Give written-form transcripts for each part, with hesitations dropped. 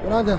Yolanda.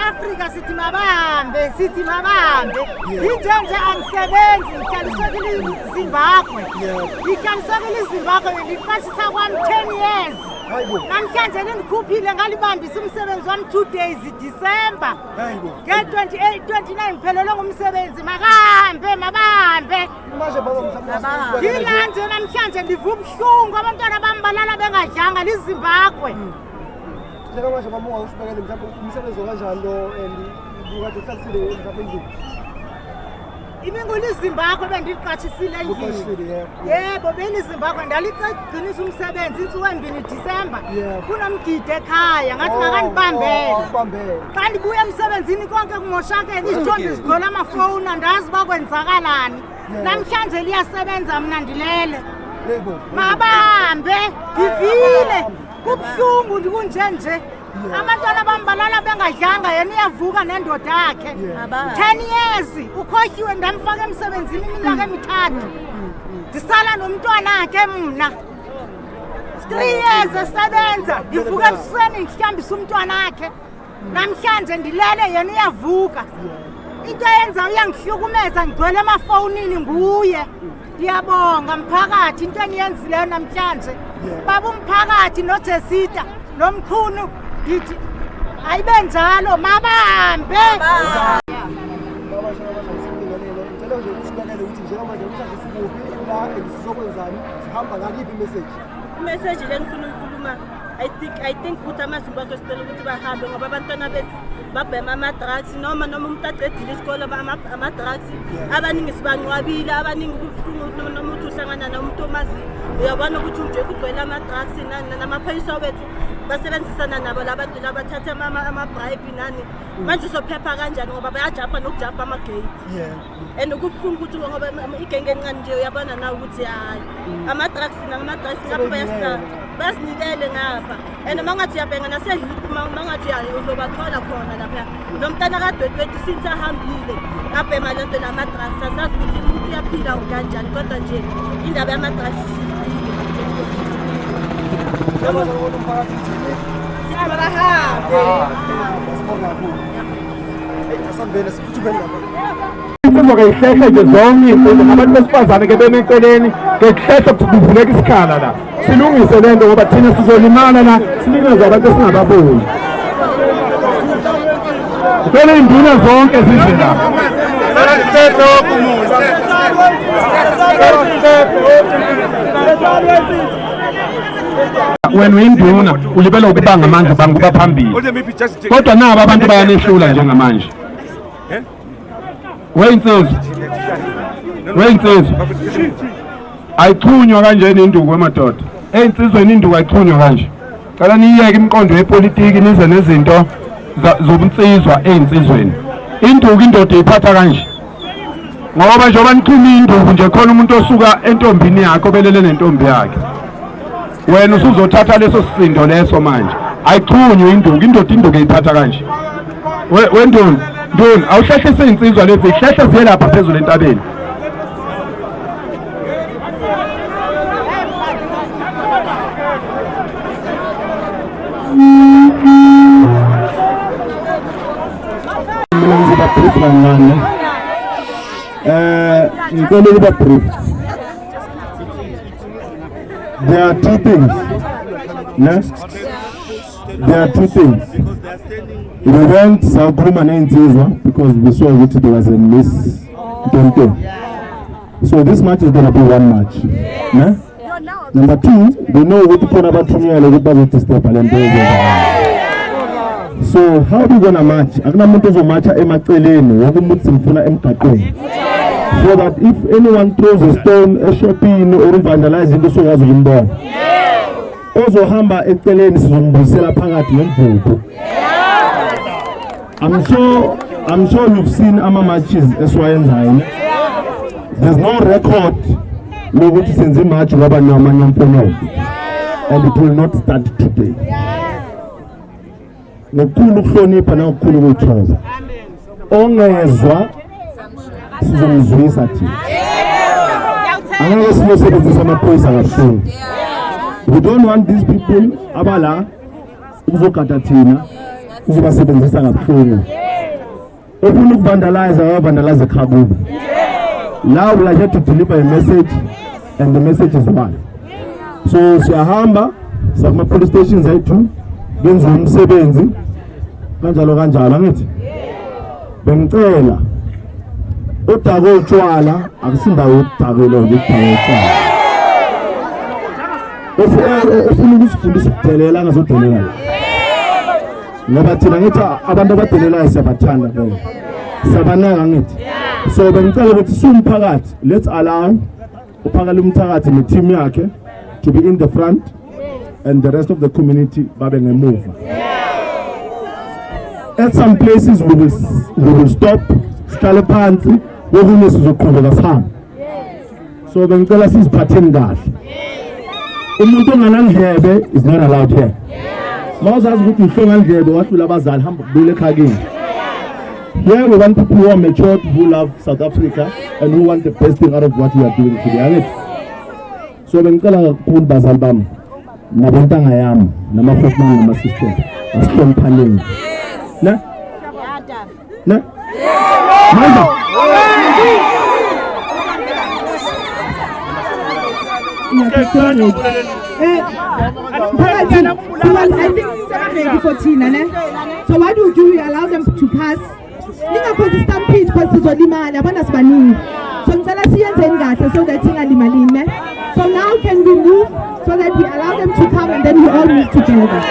Africa sithi mabambe injenje angisebenzi ngikalisokile Zimbabwe ngikalisokile Zimbabwe ngiqashisa kwami 10 years namhlanje ngikhuphile ngalibambisa umsebenzi wami 2 days December nge 29 phelelwe ngumsebenzi mabambe ngilanje namhlanje ndivuka ubuhlungu abantwana bami balala bengadlanga liZimbabwe njengamanje bamuka usibekele mhlawumbe umsebenzi kanjani lo ukade uhlalisile mhlawumbe endlini iminguli Zimbabwe bendiqashisile endlini yebo beliZimbabwe ndalicegcinisa umsebenzi insuku embini December kunomgidi ekhaya ngathi makanibambele xa ndibuya emsebenzini konke kumoshakele izithombe zigcwele amafoni andazi bakwenzakalani namhlanje liyasebenza mina ndilele mabambe ngivile kubuhlungu ndikunjenje abantwana bami balala bengadlanga yena uyavuka nendoda yakhe 10 years ukhohliwe ndamfaka emsebenzini iminyaka emithathu ndisala nomntwana wakhe mna 3 years esebenza ndivuka ekuseni ngihlambisa umntwana wakhe namhlanje ndilele yena uyavuka into yenza uyangihlukumeza ngigcwele emafonini nguye ngiyabonga mphakathi into eniyenzileyo namhlanje baba umphakathi noJesita nomkhulu ngithi ayibe njalo mabambe message lengifuna ukukhuluma I think ukuthi amaZimbabwe sicela ukuthi bahambe ngoba abantwana bethu babhema ama-drugs noma umuntu aqedile isikole ama-drugs abaningi sibanqwabile abaningi kubuhlungu noma uthi uhlangana nomuntu omaziyo uyabona ukuthi nje kugcwele ama-drugs namaphoyisa wethu basebenzisana nabo labantu labathatha ama-bribe nani manje uzophepha kanjani ngoba bayajapha nokujapha ama-gate and kubuhlungu ukuthi ngoba igenge encane nje uyabona nawe ukuthi hayi ama-drugs ngapha basinikele ngapha and mangathi uyabhenga nasehiphu mangathi uzobathola khona lapha lo mntana kadwethu since ahambile ngabhema lento lama-drugs asazi ukuthi umuntu uyaphila kanjani kodwa nje indaba yama-drugs Ihlehla nje zonke izinto nabantu besifazane ke bemeceleni ngekuhlehla kuvuleka isikhala la silungise lento ngoba thina sizolimala la sinikeze abantu esingababoni vele induna zonke zize la wena uyinduna ulibela ukubanga amandla banguba phambili kodwa nabo abantu bayanehlula njengamanje Wensizwa ayixhunywa kanjeni induku emadoda einsizweni induku ayixhunywa kanje cala niyeke imqondo yepolitiki nize nezinto zobunsizwa einsizweni induku indoda iphatha kanje ngoba njengoba nixhuma induku nje khona umuntu osuka entombini yakhe obelele nentombi yakhe wena usuzothatha leso sisindo leso manje ayixhunywe indoda iphatha kanje wenduna Nduna awuhlehlise insizwa lezi ihlehle ziye lapha phezulu entabeni There are two things. There are two things. We went South Room and Insizwa because we saw that there was a miss. So this match is going to be one match. Yeah? Number two, we know what to put about so how are we going to match? So that if anyone throws a stone, a shopping or vandalizing the soil, also hamba eceleni sizombusela phakathi nemvubu. I'm sure you've seen ama matches esiwayenzayo. There's no record lokuthi senze match ngoba namanye amfonelo, and it will not start today. Ngokukhulu ukuhlonipha nangokukhulu ukuthokoza. Ongezwa sizomzwisa thina. Angeke siyosebenzisa amaphoyisa kakhulu. We don't want these people abala ukuzogada thina ukuzobasebenzisa kabuhlungu. Ofuna ukuvandalize vandalize ekhaya. Now we are here to deliver a message, and the message is one. So siyahamba sakuma police stations ethu benza umsebenzi kanjalo angithi. Bengicela udako utshwala akusindawo ukudakela ngikudako utshwala. Ufuna ukusifundisa ukudelela angazodelela la. Ngoba thina ngithi abantu abadelelayo siyabathanda phela. Siyabanaka ngithi. So bengicela ukuthi sumphakathi, let's allow uphakala umthakathi ne team yakhe to be in the front and the rest of the community babe ngemuva. At some places we will stop, sihlale phansi, wokunye sizoqhubeka sihamba. So bengicela siziphatheni kahle. Umuntu onganandlebe is not allowed here. Mawuzazi ukuthi uhlongandlebe wahlula abazali hamba kubuyela ekhaya kini. Here we want people who are matured, who love South Africa, and who want the best thing out of what we are doing today. So bengicela kakhulu bazali bami nabontanga yami namafowethu nama-sister asihloniphaneni. Ne? Manje I think ready for Tina, ne? So what do we allow them to pass? Ninga photo stampede because sizolimala abantu asibaningi. So ngicela siyenzeni kahle so that singalimali, ne? So now can we move so that we allow them to come and then we all move together.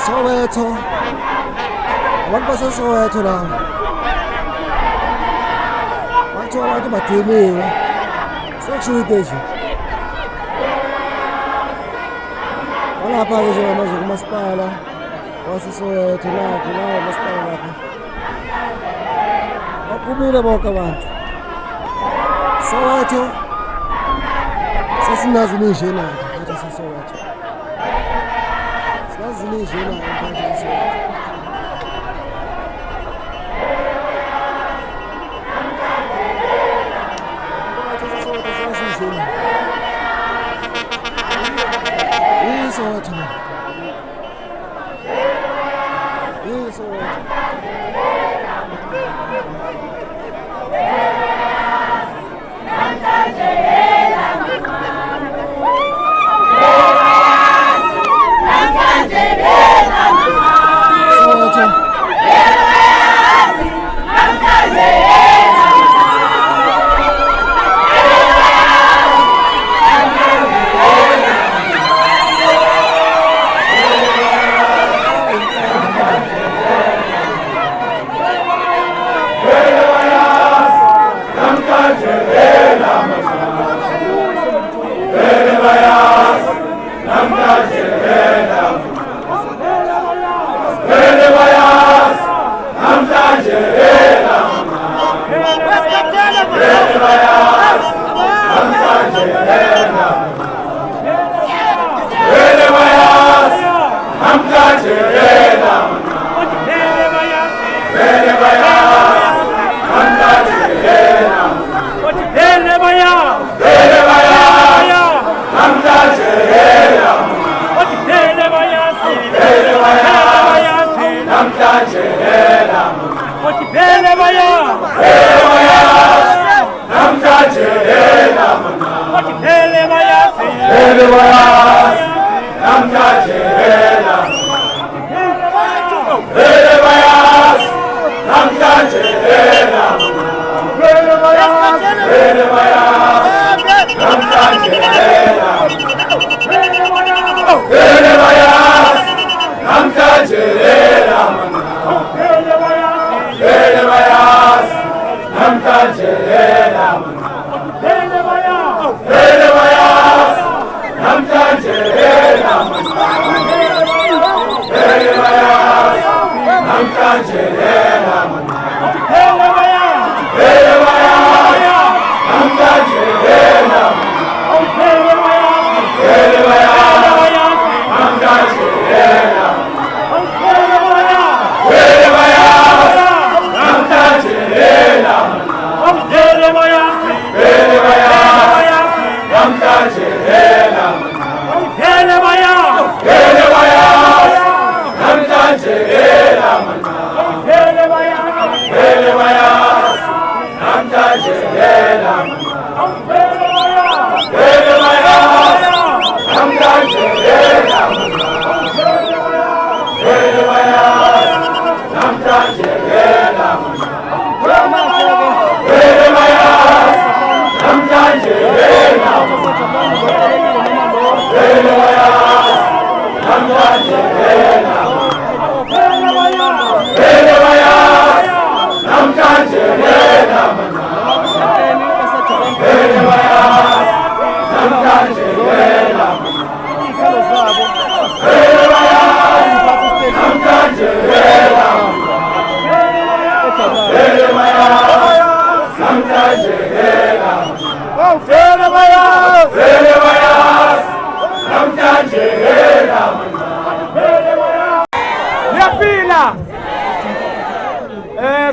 Soweto, abantu baseSoweto la batho abantu badiniwe sekushuthi nje walapha-ke njengamanje kumasipala waseSoweto lapho umasipala lapha baphumile bonke abantu. Soweto sesinazi nishena ngathi seSoweto Zilizela ngathi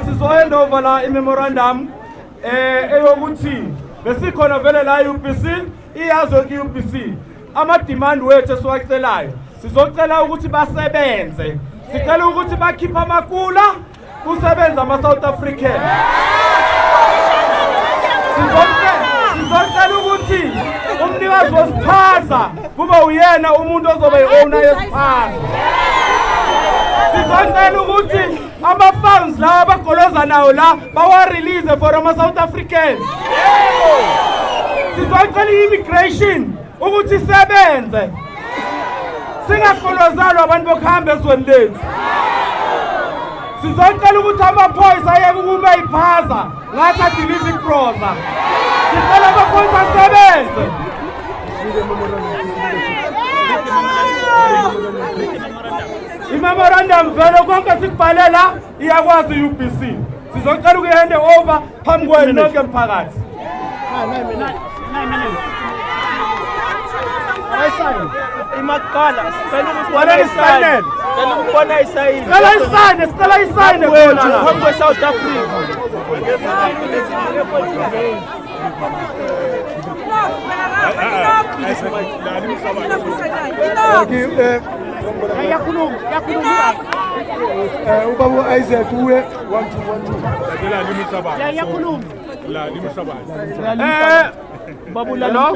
Sizoenda over la memorandum eyokuthi besikhona vele la UPC iyazo ki UPC ama demand wethu esiwacelayo sizocela ukuthi basebenze sicela ukuthi bakhipha amakula kusebenza ama South African sizocela ukuthi umnikazi wesiphaza kube uyena umuntu ozobe owner yesiphaza sizocela ukuthi ama-funds lawa abagoloza nawo la bawa-release for ama-South African sizocela i-immigration ukuthi isebenze singagolozalwa abantu bokuhamba ezweni lethu sizocela ukuthi amaphoyisa ayeke ukube iphaza ngathi adilive ikroza sicela amaphoyisa asebenze i-memorandum vele konke sikubhalela iyakwazi UPC sizocela ukuyihande over phambi kwenu nonke mphakathi Imaqala Wala isayine Cela ukubona isayine Sicela isayine khona phambi kwe-South Africa Ubaba Isaac uwe 1212 yakhuluma la limhlabani Babu Lalo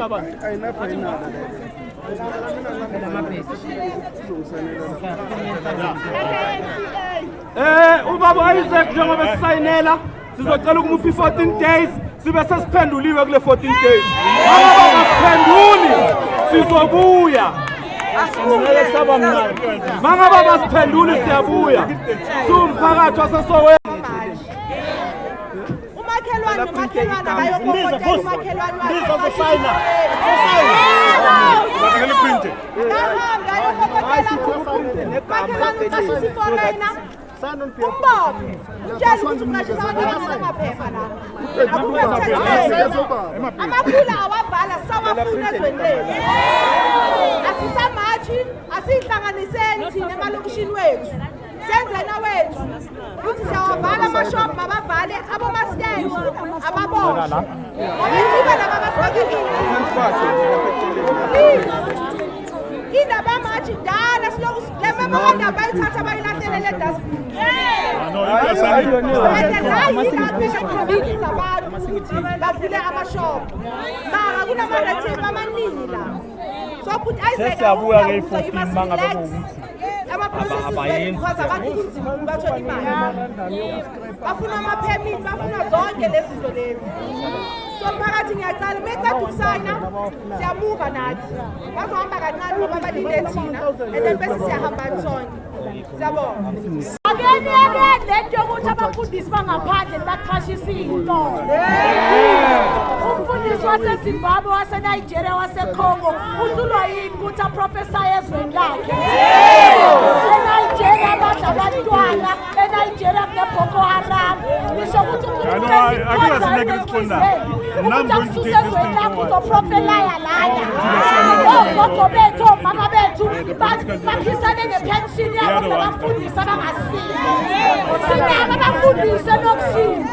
Ubaba Isaac njengoba sisayinela sizocela ukumuphi 14 days sibe sesiphenduliwe kule 14 days ngoba basiphenduli sizobuya Mangaba basiphenduli siyabuya sumphakathi waseSoweto umakhelwane bayokhokhela umakhelwane Sizosayina Bathekele print amakhula awabhala sawafuna ezweni lethu asisamathi asihlanganiseni thina emalokishini wethu senzena wethu ukuthi siyawavala amashop mabavale abomastendi ababoshe ngoba laba basibekekile indaba yamathi dala siloku abakanda bayithatha bayilahlelele dustbin bavule amashop mara kunama-rative amaningi la so futhi sesiyabuya ke-14 mangabe kuwukuthi ama-processes abantu kunzima bathola imali bafuna ama-permit bafuna zonke lezi zinto lezi so phakathi ngiyacala mecada ukusayina siyamuva nathi bazohamba kancane ngoba balinde thina and then bese siyahambani sonke siyabona Again, let your water bafundisi bangaphandle baqhashisa into. Umfundisi waseZimbabwe waseNigeria waseCongo usulwa yini ukuthi aprofessor ezweni lakhe. eNigeria abadla abantwana, eNigeria kuneBoko Haram. Nisho ukuthi ezweni lakho uzoprofelaya lana. Ogogo bethu, omama bethu bakhisane ngepension yabo nabafundisi abangasizi. Sinabo abafundisi enokushini,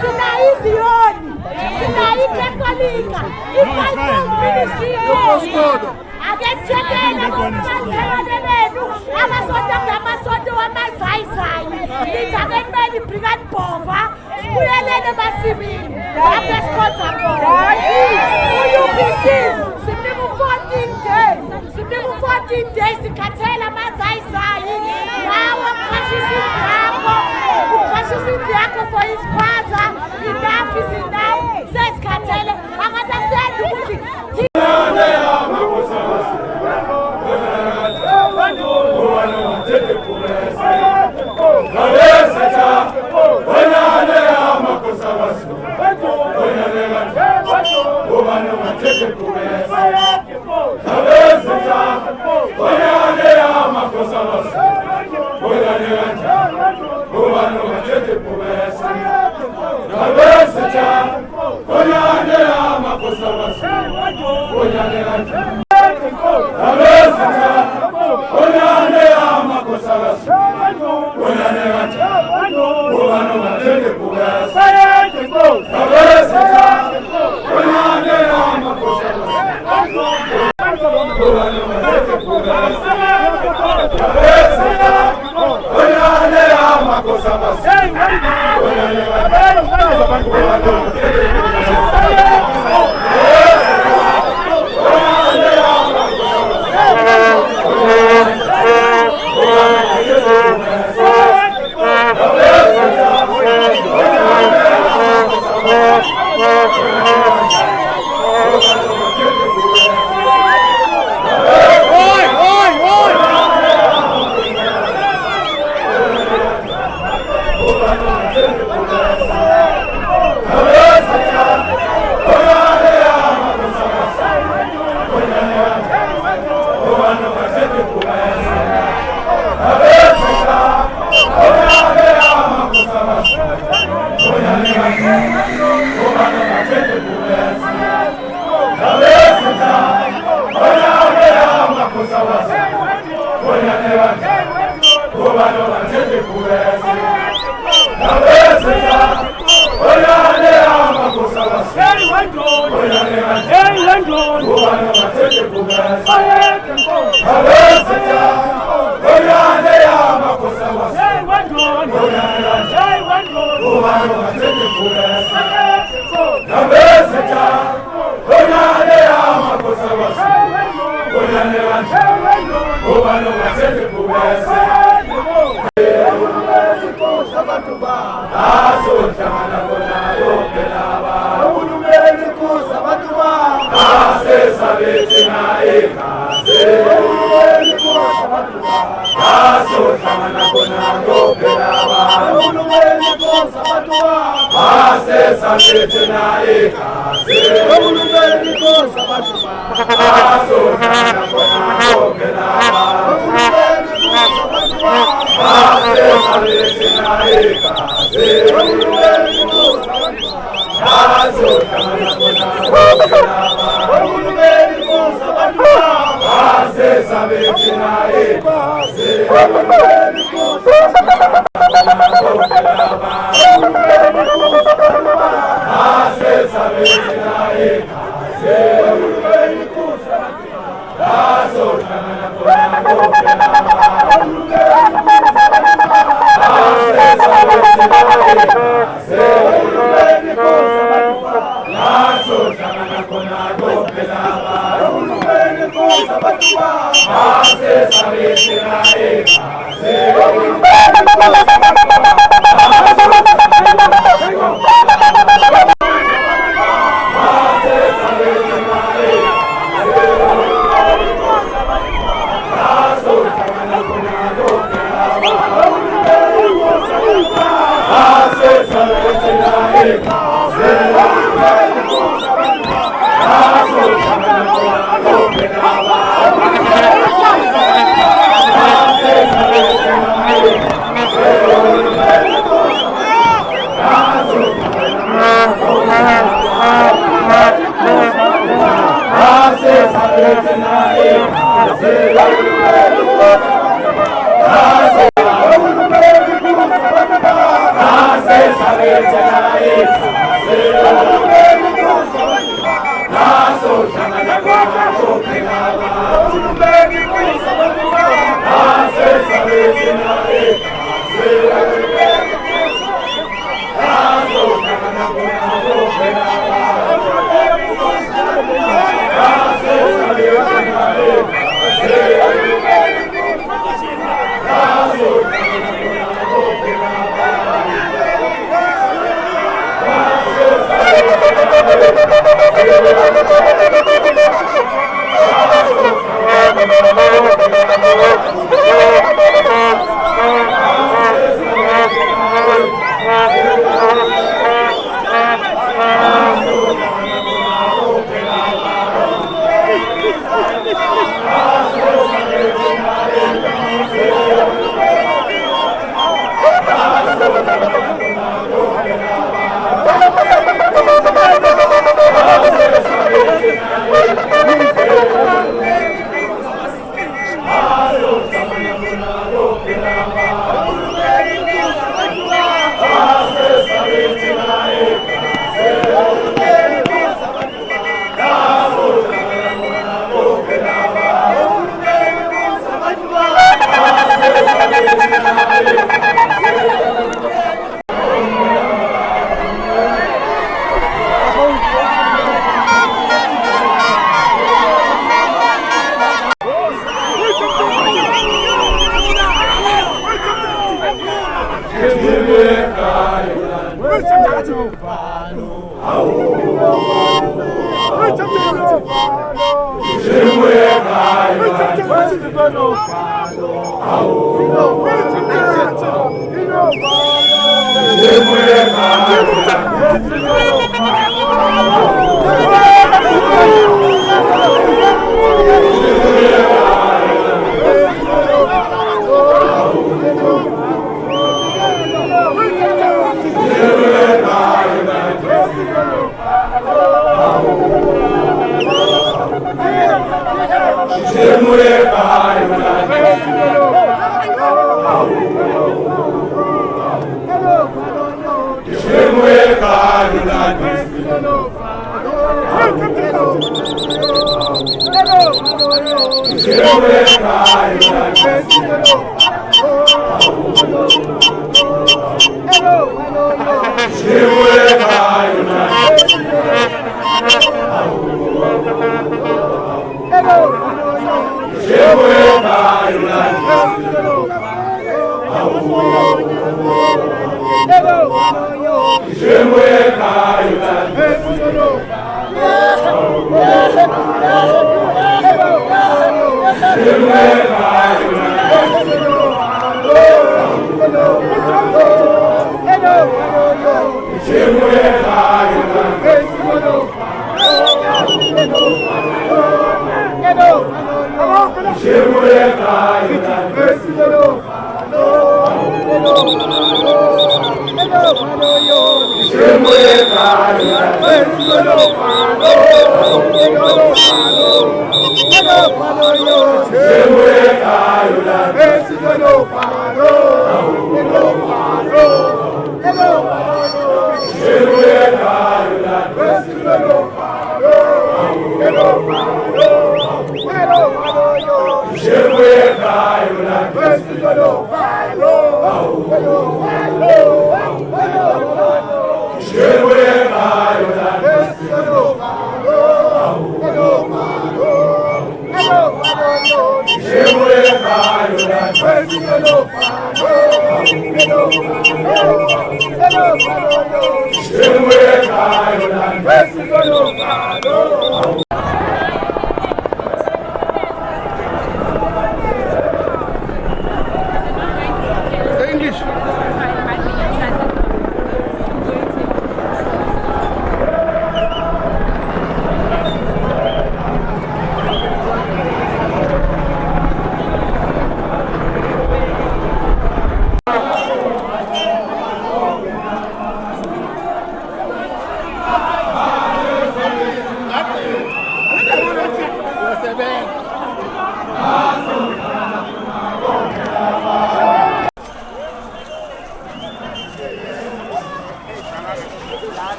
sinayo iziyoni, sinayo ikatolika, i-Fivefold Ministry aketshekela bomakhelwane benu amasonto ngamasonto wamazayizayi lithi akekumele ibrigade bhova sibuyelele emasimini lapho esikhonza khona u-UPC sinika u-14 days sikhathela amazayizayi nawe uqhashisa indlu yakho for ispaza enough is enough sesikhathele angatasenda ukuthi Aso,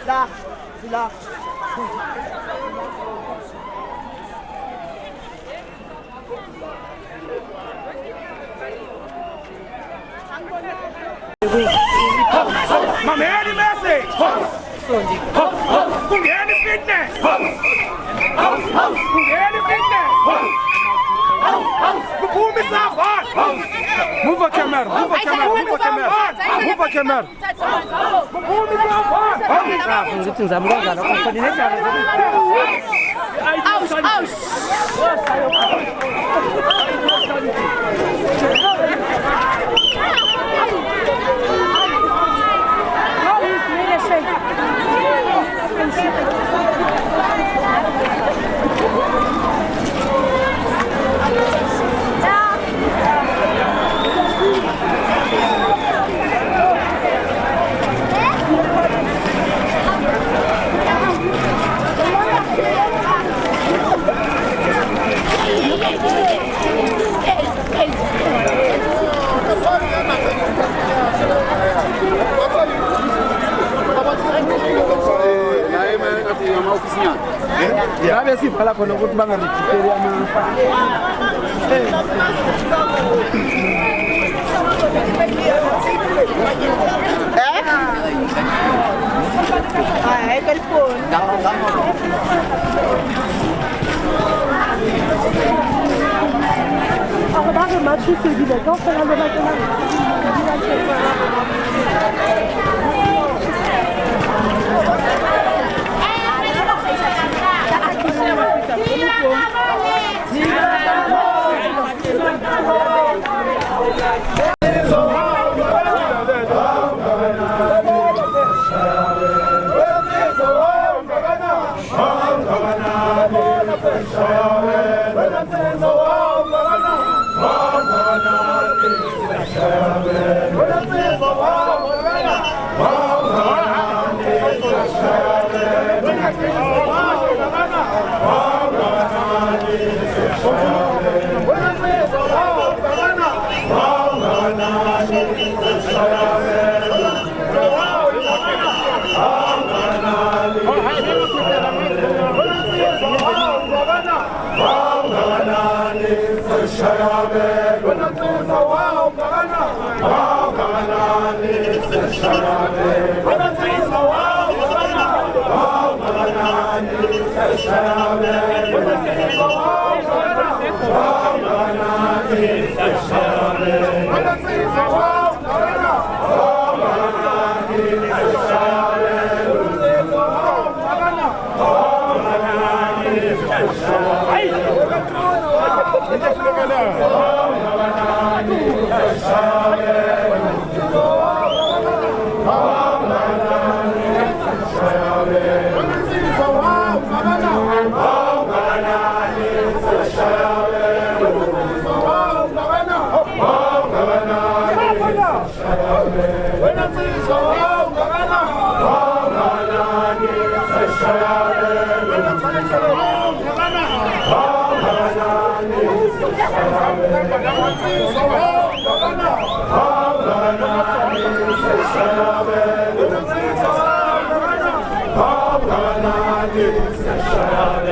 Là, c'est là. Mama, hear the message. Hear the fitness. Hear the fitness. Pull me some fun. Move a camera. Move a camera. Move a camera. Move a camera. Pull me some fun. Ngabe sivala khona ukuthi bangarijikeli Hayi kalifoni. Akabanga mathusekile kofela lo bakela. Baba